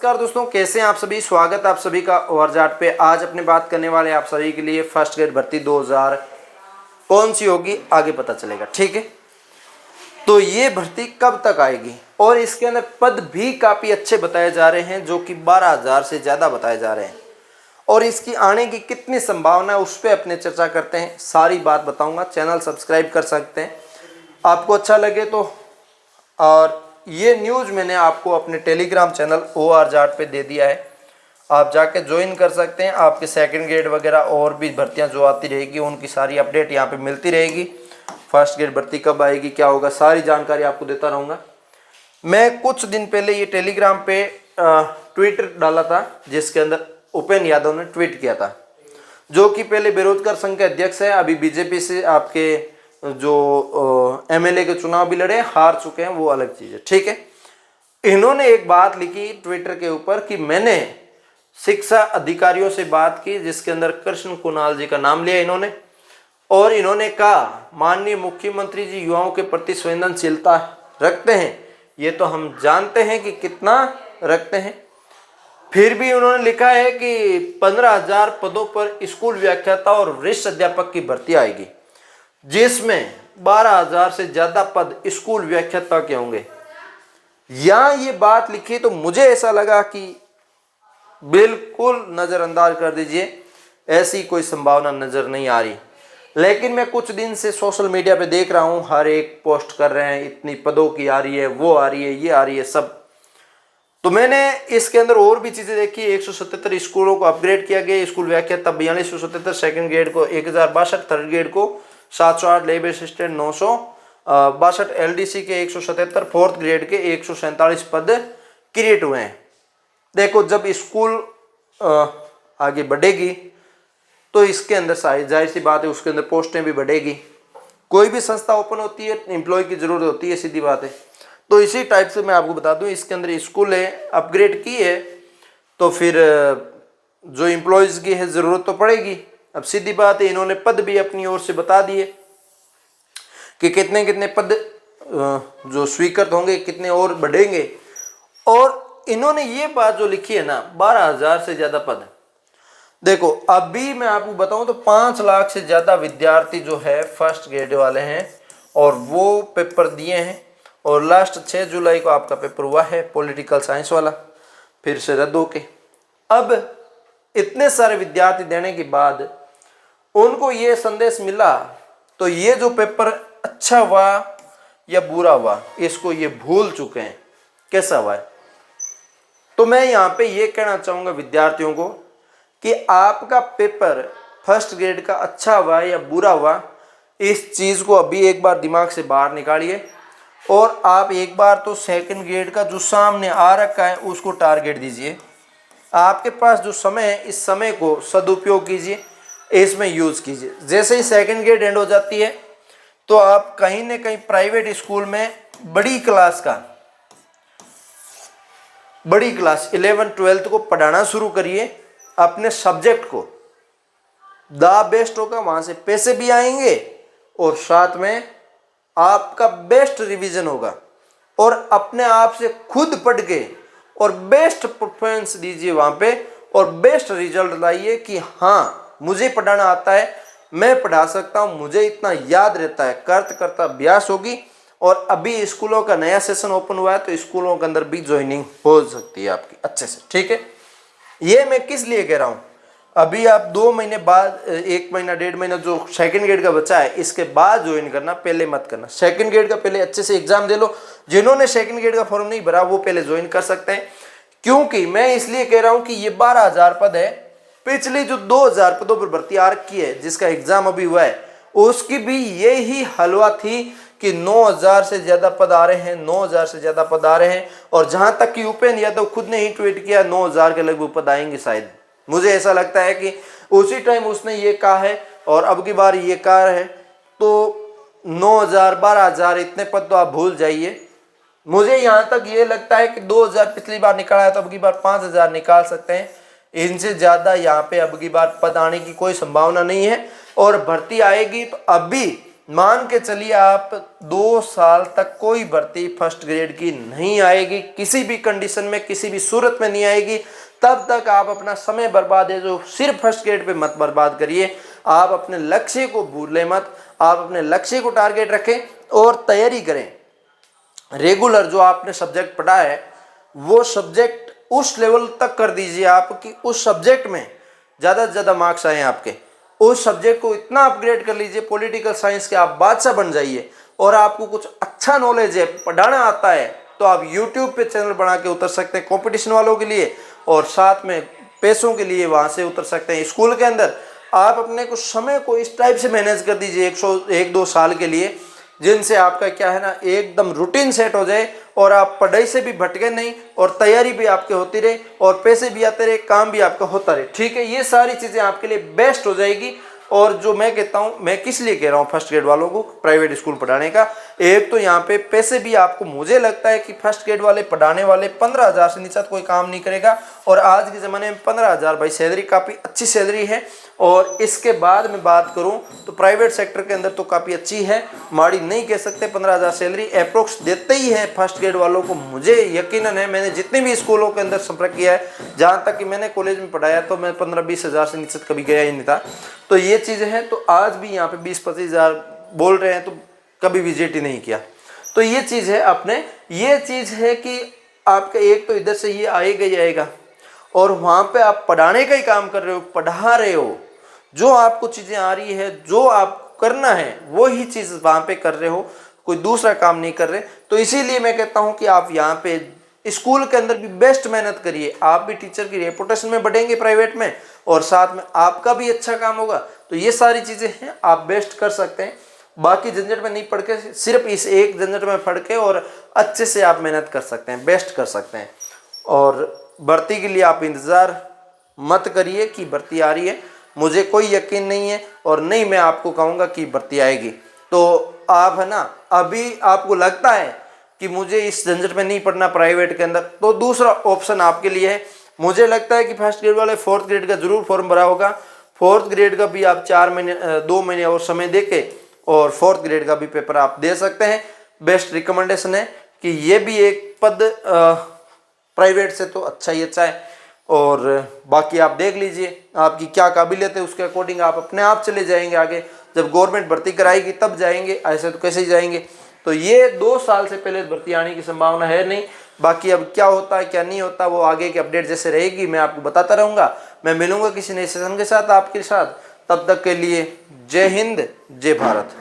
नमस्कार दोस्तों, कैसे हैं आप सभी। स्वागत है आप सभी का ओवर जाट पे। आज अपने बात करने वाले आप सभी के लिए फर्स्ट ग्रेड भर्ती 2000 कौन सी होगी आगे पता चलेगा। ठीक है, तो ये भर्ती कब तक आएगी और इसके अंदर पद भी काफ़ी अच्छे बताए जा रहे हैं, जो कि 12,000 से ज़्यादा बताए जा रहे हैं। और इसकी आने की कितनी संभावना है उस पर अपने चर्चा करते हैं। सारी बात बताऊंगा। चैनल सब्सक्राइब कर सकते हैं आपको अच्छा लगे तो। और ये न्यूज़ मैंने आपको अपने टेलीग्राम चैनल OR जाट पे दे दिया है, आप जाके ज्वाइन कर सकते हैं। आपके सेकंड ग्रेड वगैरह और भी भर्तियां जो आती रहेगी उनकी सारी अपडेट यहाँ पे मिलती रहेगी। फर्स्ट ग्रेड भर्ती कब आएगी, क्या होगा, सारी जानकारी आपको देता रहूँगा। मैं कुछ दिन पहले ये टेलीग्राम पे ट्वीट डाला था, जिसके अंदर उपेंद्र यादव ने ट्वीट किया था, जो कि पहले बेरोजगार संघ के अध्यक्ष है, अभी बीजेपी से आपके जो MLA के चुनाव भी लड़े, हार चुके हैं, वो अलग चीज़ है। ठीक है, इन्होंने एक बात लिखी ट्विटर के ऊपर कि मैंने शिक्षा अधिकारियों से बात की, जिसके अंदर कृष्ण कुणाल जी का नाम लिया इन्होंने, और इन्होंने कहा माननीय मुख्यमंत्री जी युवाओं के प्रति संवेदनशीलता रखते हैं, ये तो हम जानते हैं कि कितना रखते हैं। फिर भी उन्होंने लिखा है कि 15,000 पदों पर स्कूल व्याख्याता और वरिष्ठ अध्यापक की भर्ती आएगी, जिसमें 12,000 से ज्यादा पद स्कूल व्याख्याता के होंगे। यहां ये बात लिखी तो मुझे ऐसा लगा कि बिल्कुल नजरअंदाज कर दीजिए, ऐसी कोई संभावना नजर नहीं आ रही। लेकिन मैं कुछ दिन से सोशल मीडिया पे देख रहा हूं, हर एक पोस्ट कर रहे हैं इतनी पदों की आ रही है, वो आ रही है, ये आ रही है, सब। तो मैंने इसके अंदर और भी चीजें देखी। 177 स्कूलों को अपग्रेड किया गया, स्कूल व्याख्याता 4277, सेकंड ग्रेड को 1062, थर्ड ग्रेड को 708, लेब असिस्टेंट 962, LDC के 177, फोर्थ ग्रेड के 147 पद क्रिएट हुए हैं। देखो, जब स्कूल आगे बढ़ेगी तो इसके अंदर जाहिर सी बात है उसके अंदर पोस्टें भी बढ़ेगी। कोई भी संस्था ओपन होती है, एम्प्लॉय की जरूरत होती है, सीधी बात है। तो इसी टाइप से मैं आपको बता दूं, इसके अंदर स्कूल है अपग्रेड की है तो फिर जो एम्प्लॉयज़ की है ज़रूरत तो पड़ेगी। अब सीधी बात है, इन्होंने पद भी अपनी ओर से बता दिए कि कितने कितने पद जो स्वीकृत होंगे, कितने और बढ़ेंगे। और इन्होंने ये बात जो लिखी है ना, 12,000 से ज़्यादा पद। देखो, अभी मैं आपको बताऊं तो 5 लाख से ज़्यादा विद्यार्थी जो है फर्स्ट ग्रेड वाले हैं और वो पेपर दिए हैं। और लास्ट 6 जुलाई को आपका पेपर हुआ है पॉलिटिकल साइंस वाला, फिर से रद्द होके। अब इतने सारे विद्यार्थी देने के बाद उनको ये संदेश मिला, तो ये जो पेपर अच्छा हुआ या बुरा हुआ, इसको ये भूल चुके हैं कैसा हुआ है। तो मैं यहाँ पे ये कहना चाहूँगा विद्यार्थियों को कि आपका पेपर फर्स्ट ग्रेड का अच्छा हुआ या बुरा हुआ, इस चीज़ को अभी एक बार दिमाग से बाहर निकालिए और आप एक बार तो सेकंड ग्रेड का जो सामने आ रखा है उसको टारगेट दीजिए। आपके पास जो समय है, इस समय को सदुपयोग कीजिए, इसमें यूज़ कीजिए। जैसे ही सेकंड ग्रेड एंड हो जाती है तो आप कहीं ना कहीं प्राइवेट स्कूल में बड़ी क्लास 11 12 को पढ़ाना शुरू करिए। अपने सब्जेक्ट को द बेस्ट होगा, वहाँ से पैसे भी आएंगे और साथ में आपका बेस्ट रिवीजन होगा। और अपने आप से खुद पढ़ के और बेस्ट परफॉर्मेंस दीजिए वहाँ पे और बेस्ट रिजल्ट लाइए कि हाँ, मुझे पढ़ाना आता है, मैं पढ़ा सकता हूँ, मुझे इतना याद रहता है। करता अभ्यास होगी। और अभी स्कूलों का नया सेशन ओपन हुआ है तो स्कूलों के अंदर भी ज्वाइनिंग हो सकती है आपकी अच्छे से। ठीक है, ये मैं किस लिए कह रहा हूँ, अभी आप 2 महीने बाद, 1 महीना 1.5 महीना जो सेकंड ग्रेड का बचा है, इसके बाद ज्वाइन करना, पहले मत करना। सेकंड ग्रेड का पहले अच्छे से एग्जाम दे लो। जिन्होंने सेकंड ग्रेड का फॉर्म नहीं भरा वो पहले ज्वाइन कर सकते हैं। क्योंकि मैं इसलिए कह रहा हूँ कि ये 12,000 पद है, पिछली जो 2,000 पदों पर भर्ती आ रखी है जिसका एग्जाम अभी हुआ है, उसकी भी यही हलवा थी कि 9,000 से ज्यादा पद आ रहे हैं, 9,000 से ज्यादा पद आ रहे हैं। और जहां तक कि उपेंद्र यादव खुद ने ही ट्वीट किया 9,000 के लगभग पद आएंगे शायद। मुझे ऐसा लगता है कि उसी टाइम उसने ये कहा है और अब की बार ये कहा है, तो 9,000 12,000 इतने पद तो आप भूल जाइए। मुझे यहाँ तक ये लगता है कि 2,000 पिछली बार निकाला है तो अब की बार 5,000 निकाल सकते हैं। इनसे ज़्यादा यहाँ पे अब की बार पद आने की कोई संभावना नहीं है। और भर्ती आएगी तो अभी मान के चलिए आप 2 साल तक कोई भर्ती फर्स्ट ग्रेड की नहीं आएगी, किसी भी कंडीशन में, किसी भी सूरत में नहीं आएगी। तब तक आप अपना समय बर्बाद है जो सिर्फ फर्स्ट ग्रेड पे मत बर्बाद करिए। आप अपने लक्ष्य को भूलें मत, आप अपने लक्ष्य को टारगेट रखें और तैयारी करें। रेगुलर जो आपने सब्जेक्ट पढ़ा है वो सब्जेक्ट उस लेवल तक कर दीजिए आप कि उस सब्जेक्ट में ज़्यादा से ज़्यादा मार्क्स आए आपके। उस सब्जेक्ट को इतना अपग्रेड कर लीजिए, पॉलिटिकल साइंस के आप बादशाह बन जाइए। और आपको कुछ अच्छा नॉलेज है, पढ़ाना आता है, तो आप यूट्यूब पे चैनल बना के उतर सकते हैं कंपटीशन वालों के लिए, और साथ में पैसों के लिए वहाँ से उतर सकते हैं। स्कूल के अंदर आप अपने कुछ समय को इस टाइप से मैनेज कर दीजिए 1-2 साल के लिए, जिनसे आपका क्या है ना एकदम रूटीन सेट हो जाए और आप पढ़ाई से भी भटके नहीं और तैयारी भी आपके होती रहे और पैसे भी आते रहे, काम भी आपका होता रहे। ठीक है, ये सारी चीज़ें आपके लिए बेस्ट हो जाएगी। और जो मैं कहता हूँ, मैं किस लिए कह रहा हूँ फर्स्ट ग्रेड वालों को प्राइवेट स्कूल पढ़ाने का, एक तो यहाँ पे पैसे भी आपको, मुझे लगता है कि फर्स्ट ग्रेड वाले पढ़ाने वाले 15,000 से नीचे कोई काम नहीं करेगा। और आज के ज़माने में 15,000 भाई सैलरी काफ़ी अच्छी सैलरी है। और इसके बाद मैं बात करूं तो प्राइवेट सेक्टर के अंदर तो काफ़ी अच्छी है, माड़ी नहीं कह सकते। 15,000 सैलरी अप्रोक्स देते ही है फर्स्ट ग्रेड वालों को, मुझे यकीनन है। मैंने जितने भी स्कूलों के अंदर संपर्क किया है, जहाँ तक कि मैंने कॉलेज में पढ़ाया, तो मैं 15-20 हज़ार से नीचे कभी गया ही नहीं था। तो ये चीज़ें हैं। तो आज भी यहाँ पे 20-25 हज़ार बोल रहे हैं, तो कभी विजिट ही नहीं किया। तो ये चीज़ है अपने, ये चीज़ है कि आपका एक तो इधर से ये आएगा ही आएगा, और वहाँ पे आप पढ़ाने का ही काम कर रहे हो, पढ़ा रहे हो, जो आपको चीज़ें आ रही है, जो आप करना है वो ही चीज़ वहाँ पे कर रहे हो, कोई दूसरा काम नहीं कर रहे। तो इसीलिए मैं कहता हूँ कि आप यहाँ पे स्कूल के अंदर भी बेस्ट मेहनत करिए। आप भी टीचर की रेपुटेशन में बढ़ेंगे प्राइवेट में, और साथ में आपका भी अच्छा काम होगा। तो ये सारी चीज़ें हैं, आप बेस्ट कर सकते हैं। बाकी झंझट में नहीं पढ़ के, सिर्फ इस एक झंझट में पढ़ के और अच्छे से आप मेहनत कर सकते हैं, बेस्ट कर सकते हैं। और भर्ती के लिए आप इंतज़ार मत करिए कि भर्ती आ रही है, मुझे कोई यकीन नहीं है और नहीं मैं आपको कहूँगा कि भर्ती आएगी। तो आप है ना, अभी आपको लगता है कि मुझे इस झंझट में नहीं पढ़ना प्राइवेट के अंदर, तो दूसरा ऑप्शन आपके लिए है। मुझे लगता है कि फर्स्ट ग्रेड वाले 4th ग्रेड का जरूर फॉर्म भरा होगा। 4th ग्रेड का भी आप 2 महीने और समय देके और 4th ग्रेड का भी पेपर आप दे सकते हैं। बेस्ट रिकमेंडेशन है कि ये भी एक पद प्राइवेट से तो अच्छा ही अच्छा है। और बाकी आप देख लीजिए आपकी क्या काबिलियत है, उसके अकॉर्डिंग आप अपने आप चले जाएंगे आगे। जब गवर्नमेंट भर्ती कराएगी तब जाएंगे, ऐसे तो कैसे ही जाएंगे। तो ये 2 साल से पहले भर्ती आने की संभावना है नहीं। बाकी अब क्या होता है क्या नहीं होता, वो आगे की अपडेट जैसे रहेगी मैं आपको बताता रहूँगा। मैं मिलूंगा किसी नए सेशन के साथ आपके साथ। तब तक के लिए जय हिंद, जय भारत।